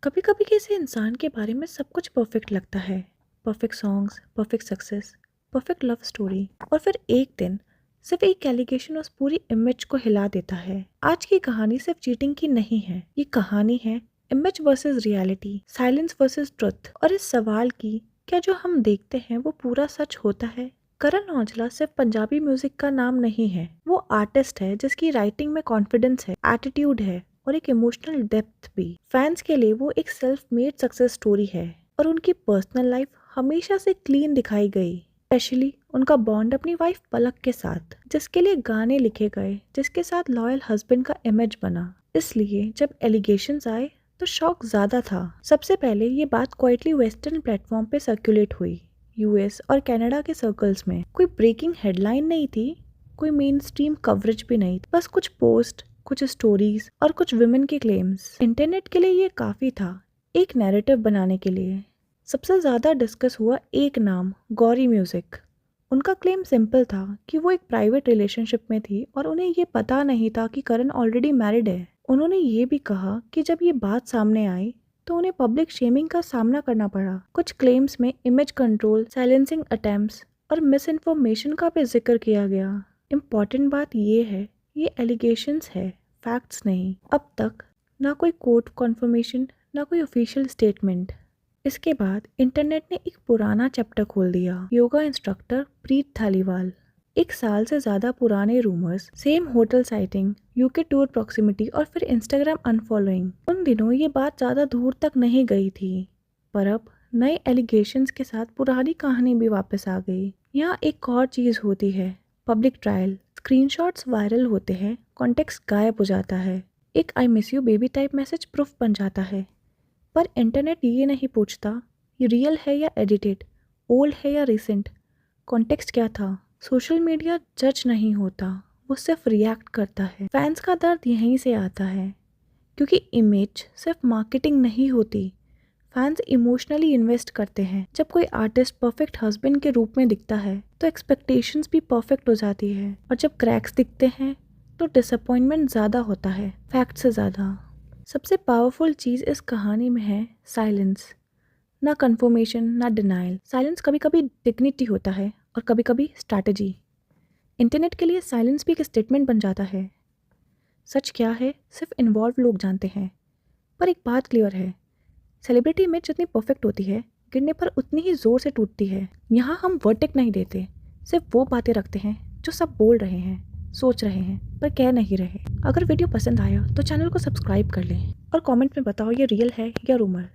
कभी कभी किसी इंसान के बारे में सब कुछ परफेक्ट लगता है। Perfect songs, perfect success, perfect love story, और फिर एक दिन सिर्फ एक एलिगेशन उस पूरी इमेज को हिला देता है। आज की कहानी सिर्फ चीटिंग की नहीं है, ये कहानी है image versus reality, silence versus truth, और इस सवाल की क्या जो हम देखते हैं वो पूरा सच होता है। करण औजला सिर्फ पंजाबी म्यूजिक का नाम नहीं है, वो आर्टिस्ट है जिसकी राइटिंग में कॉन्फिडेंस है, एटीट्यूड है और एक इमोशनल डेप्थ भी। फैंस के लिए वो एक सेल्फ मेड सक्सेस स्टोरी है और उनकी पर्सनल लाइफ हमेशा से क्लीन दिखाई गई। स्पेशली उनका बॉन्ड अपनी वाइफ पलक के साथ, जिसके लिए गाने लिखे गए, जिसके साथ लॉयल हस्बैंड का इमेज बना। इसलिए जब एलिगेशंस आए तो शॉक ज्यादा था। सबसे पहले ये बात क्वाइटली वेस्टर्न प्लेटफॉर्म पे सर्कुलेट हुई। यूएस और कनाडा के सर्कल्स में कोई ब्रेकिंग हेडलाइन नहीं थी, कोई मेन स्ट्रीम कवरेज भी नहीं, बस कुछ पोस्ट, कुछ स्टोरीज और कुछ विमेन के क्लेम्स। इंटरनेट के लिए ये काफी था, एक नैरेटिव बनाने के लिए। सबसे ज्यादा डिस्कस हुआ एक नाम, गौरी म्यूजिक। उनका क्लेम सिंपल था कि वो एक प्राइवेट रिलेशनशिप में थी और उन्हें ये पता नहीं था कि करण ऑलरेडी मैरिड है। उन्होंने ये भी कहा कि जब ये बात सामने आई तो उन्हें पब्लिक शेमिंग का सामना करना पड़ा। कुछ क्लेम्स में इमेज कंट्रोल, साइलेंसिंग अटेम्प्ट्स और मिस इन्फॉर्मेशन का भी जिक्र किया गया। इम्पॉर्टेंट बात ये है, ये एलिगेशंस है, फैक्ट्स नहीं। अब तक ना कोई कोर्ट कॉन्फर्मेशन, ना कोई ऑफिशियल स्टेटमेंट। इसके बाद इंटरनेट ने एक पुराना चैप्टर खोल दिया। योगा इंस्ट्रक्टर प्रीत धालीवाल, 1 साल से ज्यादा पुराने rumours, same hotel sighting, UK tour proximity और फिर इंस्टाग्राम अनफॉलोइंग। उन दिनों ये बात ज्यादा दूर तक नहीं गई थी, पर अब नए एलिगेशंस के साथ पुरानी कहानी भी वापस आ गई। यहाँ एक और चीज होती है, पब्लिक ट्रायल। स्क्रीनशॉट्स वायरल होते हैं, कॉन्टेक्स्ट गायब हो जाता है, एक I miss you baby type message proof बन जाता है। पर इंटरनेट ये नहीं पूछता ये रियल है या एडिटेड, ओल्ड है या रिसेंट, कॉन्टेक्स्ट क्या था। सोशल मीडिया जज नहीं होता, वो सिर्फ रिएक्ट करता है। फैंस का दर्द यहीं से आता है, क्योंकि इमेज सिर्फ मार्केटिंग नहीं होती, फैंस इमोशनली इन्वेस्ट करते हैं। जब कोई आर्टिस्ट परफेक्ट हस्बैंड के रूप में दिखता है तो एक्सपेक्टेशंस भी परफेक्ट हो जाती है, और जब क्रैक्स दिखते हैं तो डिसअपॉइंटमेंट ज़्यादा होता है, फैक्ट से ज़्यादा। सबसे पावरफुल चीज़ इस कहानी में है साइलेंस। ना कन्फर्मेशन, ना डिनाइल। साइलेंस कभी कभी डिग्निटी होता है और कभी कभी स्ट्रैटेजी। इंटरनेट के लिए साइलेंस भी एक स्टेटमेंट बन जाता है। सच क्या है सिर्फ इन्वॉल्व लोग जानते हैं, पर एक बात क्लियर है, सेलिब्रिटी इमेज जितनी परफेक्ट होती है, गिरने पर उतनी ही जोर से टूटती है। यहाँ हम वर्डिक्ट नहीं देते, सिर्फ वो बातें रखते हैं जो सब बोल रहे हैं, सोच रहे हैं, पर कह नहीं रहे। अगर वीडियो पसंद आया तो चैनल को सब्सक्राइब कर लें और कमेंट में बताओ ये रियल है या रूमर।